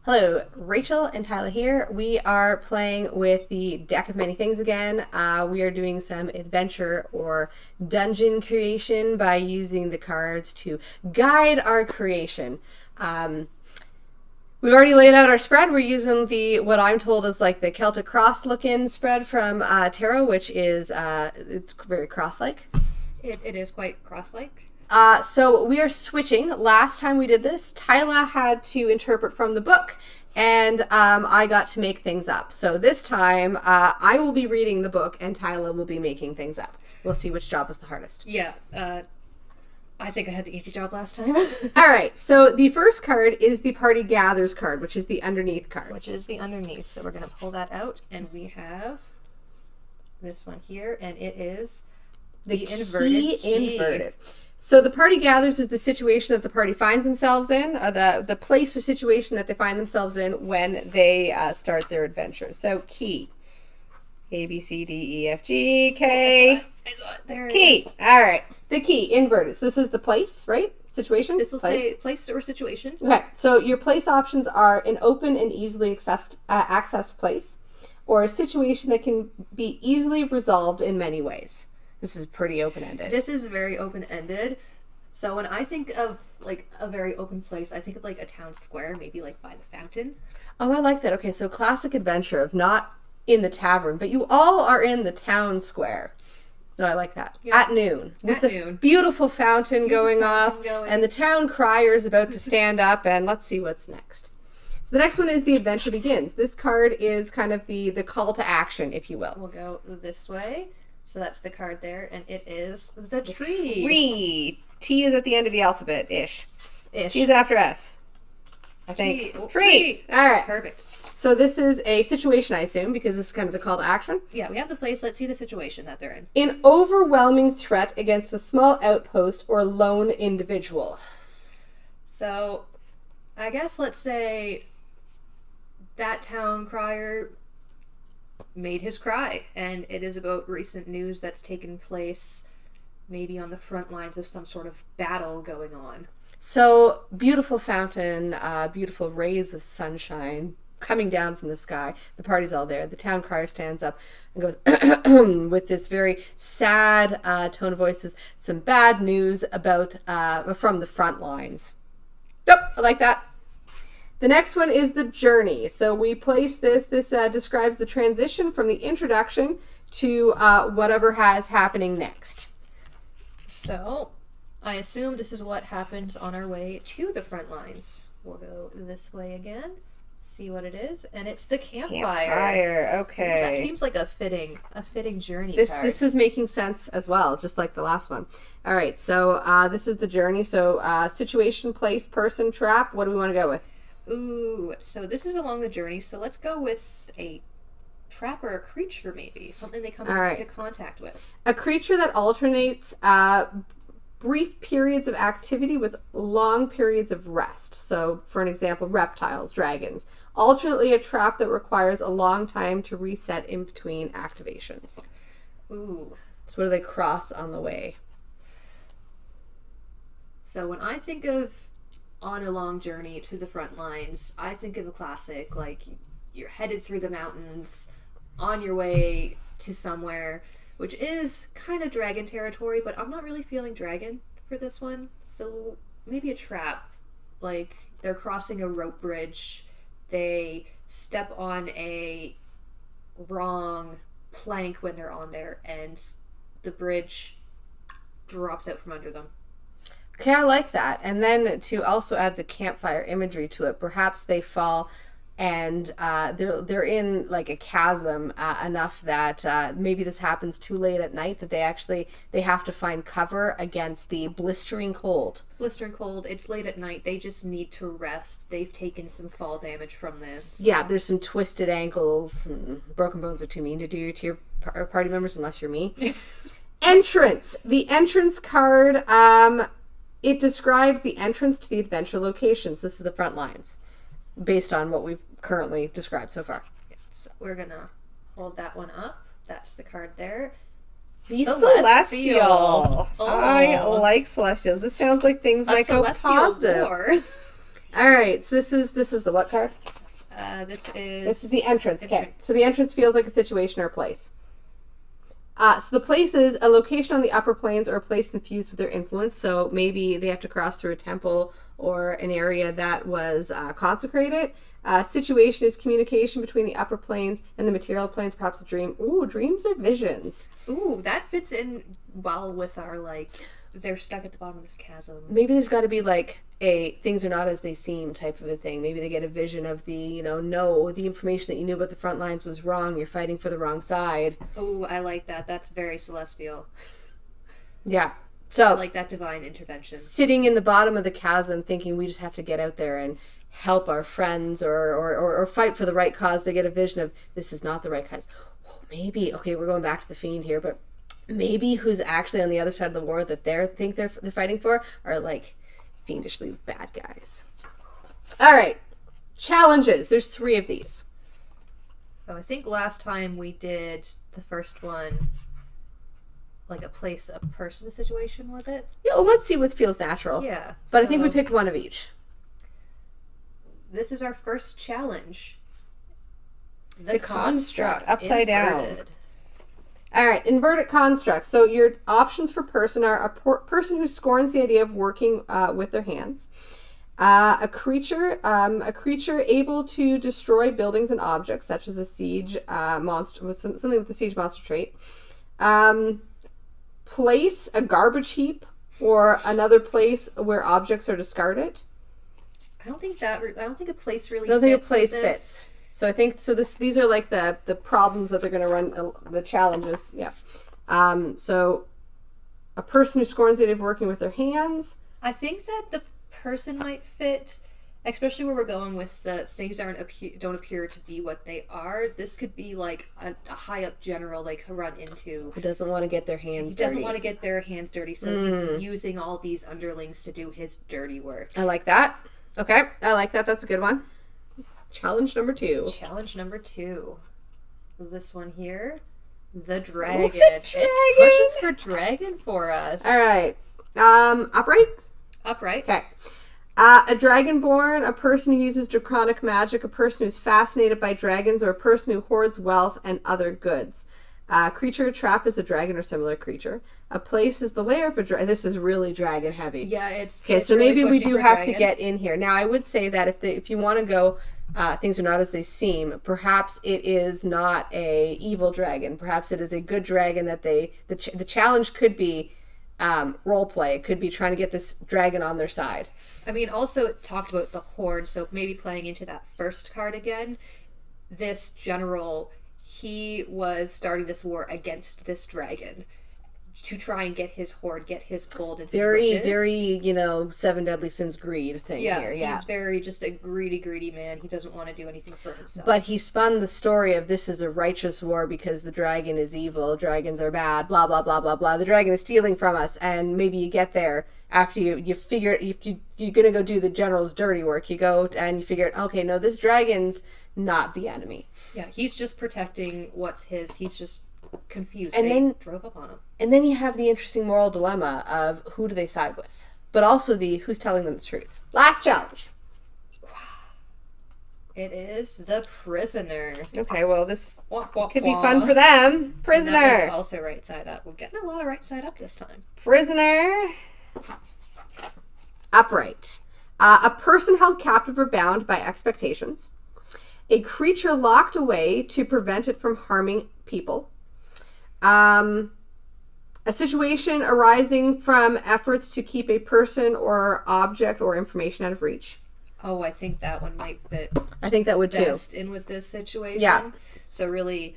Hello, Rachel and Tyler here. We are playing with the Deck of Many Things again. We are doing some adventure or dungeon creation by using the cards to guide our creation. We've already laid out our spread. We're using what I'm told is like the Celtic cross looking spread from Tarot, which is it's very cross-like. It is quite cross-like. So we are switching. Last time we did this, Tyla had to interpret from the book, and I got to make things up. So this time, I will be reading the book, and Tyla will be making things up. We'll see which job was the hardest. Yeah, I think I had the easy job last time. All right, so the first card is the Party Gathers card, which is the underneath card. Which is the underneath. So we're going to pull that out, and we have this one here, and it is the inverted key. So the party gathers is the situation that the party finds themselves in, the place or situation that they find themselves in when they start their adventure. So key. A, B, C, D, E, F, G, K. I saw it. There key. it is. All right. The key, inverted. So this is the place, right? Situation? This will say place or situation. Okay. So your place options are an open and easily accessed place, or a situation that can be easily resolved in many ways. This is pretty open-ended. This is very open-ended. So when I think of like a very open place, I think of like a town square, maybe like by the fountain. Oh, I like that. Okay, so classic adventure of not in the tavern, but you all are in the town square. No, I like that. Yeah. At noon. With the beautiful fountain going off, and the town crier is about to stand up, and let's see what's next. So the next one is the adventure begins. This card is kind of the call to action, if you will. We'll go this way. So that's the card there, and it is the tree. Tree. T is at the end of the alphabet, ish. T is after S, I think. Tree. All right. Perfect. So this is a situation, I assume, because this is kind of the call to action. Yeah, we have the place. Let's see the situation that they're in. An overwhelming threat against a small outpost or lone individual. So, I guess let's say that town crier made his cry, and it is about recent news that's taken place maybe on the front lines of some sort of battle going on. So, beautiful fountain, beautiful rays of sunshine coming down from the sky. The party's all there. The town crier stands up and goes with this very sad tone of voices, some bad news about from the front lines. Yep, I like that. The next one is the journey. So we place this describes the transition from the introduction to whatever has happening next. So I assume this is what happens on our way to the front lines. We'll go this way again, see what it is, and it's the campfire. Campfire, okay. That seems like a fitting journey This card. This is making sense as well, just like the last one. All right, so this is the journey. So situation, place, person, trap. What do we want to go with? Ooh, so this is along the journey, so let's go with a trap or a creature, maybe. Something they come into contact with. A creature that alternates brief periods of activity with long periods of rest. So, for an example, reptiles, dragons. Alternately, a trap that requires a long time to reset in between activations. Ooh. So what do they cross on the way? So when I think of on a long journey to the front lines, I think of a classic, like you're headed through the mountains on your way to somewhere, which is kind of dragon territory, but I'm not really feeling dragon for this one. So maybe a trap, like they're crossing a rope bridge, they step on a wrong plank when they're on there, and the bridge drops out from under them. Okay, I like that. And then to also add the campfire imagery to it, perhaps they fall and they're in like a chasm enough that maybe this happens too late at night that they have to find cover against the blistering cold. Blistering cold, it's late at night, they just need to rest. They've taken some fall damage from this. Yeah, there's some twisted ankles. Broken bones are too mean to do to your party members unless you're me. Entrance. The entrance card, it describes the entrance to the adventure locations. This is the front lines, based on what we've currently described so far. So we're gonna hold that one up. That's the card there. The Celestial. Oh. I like Celestials. This sounds like things might go positive. War. All right, so this is the what card? This This is the entrance. Okay. Entrance. So the entrance feels like a situation or a place. So the place is a location on the upper planes or a place infused with their influence. So maybe they have to cross through a temple or an area that was consecrated. Situation is communication between the upper planes and the material planes, perhaps a dream. Ooh, dreams or visions. Ooh, that fits in well with our, like, they're stuck at the bottom of this chasm. Maybe there's got to be like a things are not as they seem type of a thing. Maybe they get a vision of the, no, the information that you knew about the front lines was wrong. You're fighting for the wrong side. Ooh, I like that. That's very celestial. Yeah. So I like that divine intervention. Sitting in the bottom of the chasm thinking we just have to get out there and help our friends or fight for the right cause. They get a vision of this is not the right cause. Maybe, okay, we're going back to the fiend here, but maybe who's actually on the other side of the war that they're fighting for are like fiendishly bad guys. All right, challenges. There's 3 of these. So I think last time we did the first one, like a place, a person, a situation, was it? Yeah, well, let's see what feels natural. Yeah. But I think we picked one of each. This is our first challenge. The construct, upside inverted. down. All right, inverted construct. So your options for person are a person who scorns the idea of working with their hands, a creature able to destroy buildings and objects, such as a siege monster, something with the siege monster trait. Place, a garbage heap, or another place where objects are discarded. I don't think a place really. I don't think a fits place with this. fits. So I think these are like the problems that they're going to run, the challenges. Yeah. So a person who scorns the idea of working with their hands. I think that the person might fit, especially where we're going with the things don't appear to be what they are. This could be like a high up general they could run into. Who doesn't want to get their hands dirty. He doesn't want to get their hands dirty, so he's using all these underlings to do his dirty work. I like that. Okay, I like that. That's a good one. Challenge number 2. Challenge number 2. This one here. The dragon. Oh, the dragon. It's pushing for dragon for us. All right. Upright? Upright. Okay. A dragonborn, a person who uses draconic magic, a person who's fascinated by dragons, or a person who hoards wealth and other goods. Creature, trap is a dragon or similar creature. A place is the lair of a dragon. This is really dragon heavy. Yeah, it's okay. It's So really maybe we pushing do for have dragon. to get in here now. I would say that if you want to go, things are not as they seem. Perhaps it is not a evil dragon. Perhaps it is a good dragon that the challenge could be role play. It could be trying to get this dragon on their side. I mean, also it talked about the horde, so maybe playing into that first card again. This general, he was starting this war against this dragon to try and get his horde, get his gold and his riches. Very, 7 deadly sins greed thing here. Yeah, he's very just a greedy man. He doesn't want to do anything for himself. But he spun the story of this is a righteous war because the dragon is evil, dragons are bad, blah, blah, blah, blah, blah. The dragon is stealing from us, and maybe you get there after you figure, if you're going to go do the general's dirty work, you go and you figure, okay, no, this dragon's not the enemy. Yeah, he's just protecting what's his. He's just confused. And they then drove up on him. And then you have the interesting moral dilemma of who do they side with, but also the who's telling them the truth. Last challenge. It is the prisoner. Okay, well this Wah, could be wah. fun for them. And Prisoner. that is also right side up. We're getting a lot of right side up this time. Prisoner. Upright. A person held captive or bound by expectations. A creature locked away to prevent it from harming people. A situation arising from efforts to keep a person or object or information out of reach. Oh, I think that one might fit I think that would too. best in with this situation. Yeah. So really,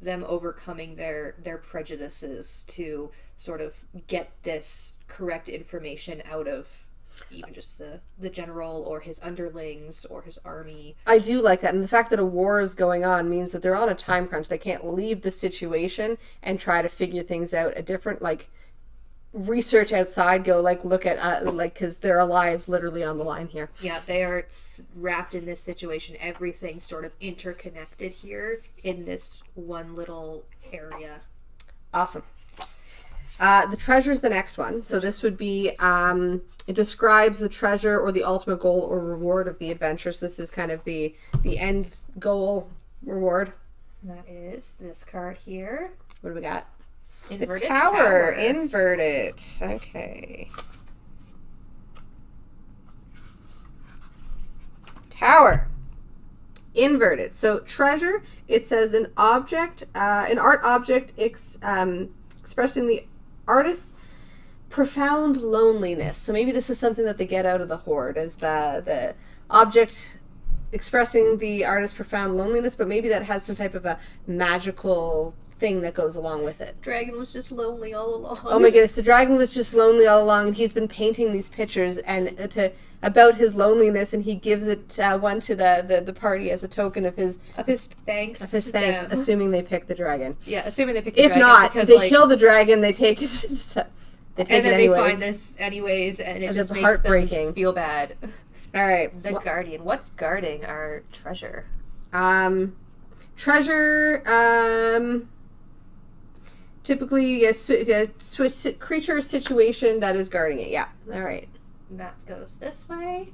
them overcoming their prejudices to sort of get this correct information out of even just the general or his underlings or his army. I do like that. And the fact that a war is going on means that they're on a time crunch. They can't leave the situation and try to figure things out. A different, research outside, go, look at, because their lives literally on the line here. Yeah, they are wrapped in this situation. Everything's sort of interconnected here in this one little area. Awesome. The treasure is the next one. So this would be, it describes the treasure or the ultimate goal or reward of the adventure. So this is kind of the end goal reward. And that is this card here. What do we got? Inverted the tower. Inverted. Okay. Tower. Inverted. So treasure, it says an object, an art object expressing the artist's profound loneliness. So maybe this is something that they get out of the hoard, as the object expressing the artist's profound loneliness, but maybe that has some type of a magical thing that goes along with it. Dragon was just lonely all along. Oh my goodness, the dragon was just lonely all along, and he's been painting these pictures and about his loneliness, and he gives it one to the party as a token of his thanks. Of his thanks, them. assuming they pick the dragon. Yeah, assuming they pick the if dragon. If not, because, they kill the dragon, they take it. They take and then it anyways. they find this anyways, and it just makes heartbreaking. them feel bad. All right. The guardian. What's guarding our treasure? Treasure. Typically a creature situation that is guarding it. Yeah. All right. That goes this way.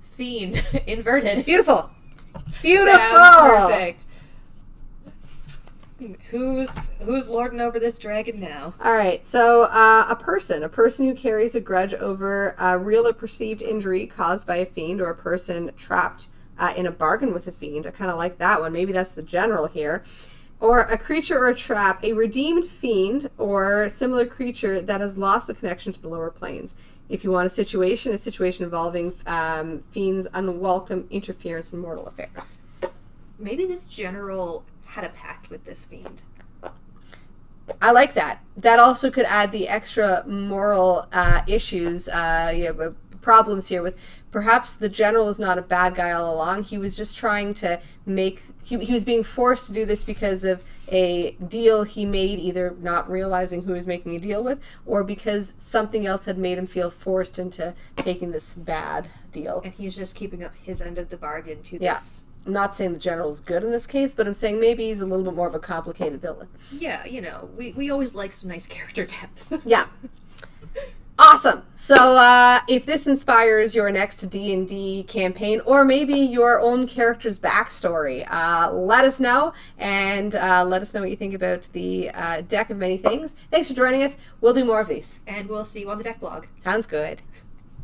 Fiend. Inverted. Beautiful. Beautiful. Sounds perfect. Who's lording over this dragon now? All right. So a person who carries a grudge over a real or perceived injury caused by a fiend, or a person trapped in a bargain with a fiend. I kind of like that one. Maybe that's the general here. Or a creature or a trap, a redeemed fiend or similar creature that has lost the connection to the lower planes. If you want a situation involving fiends' unwelcome interference in mortal affairs. Maybe this general had a pact with this fiend. I like that. That also could add the extra moral issues, problems here with perhaps the general is not a bad guy all along. He was just trying to make... He was being forced to do this because of a deal he made, either not realizing who he was making a deal with, or because something else had made him feel forced into taking this bad deal. And he's just keeping up his end of the bargain to this... I'm not saying the general's good in this case, but I'm saying maybe he's a little bit more of a complicated villain. Yeah, we always like some nice character depth. Yeah. Awesome. So if this inspires your next D&D campaign, or maybe your own character's backstory, let us know, and let us know what you think about the deck of many things. Thanks for joining us. We'll do more of these. And we'll see you on the deck blog. Sounds good.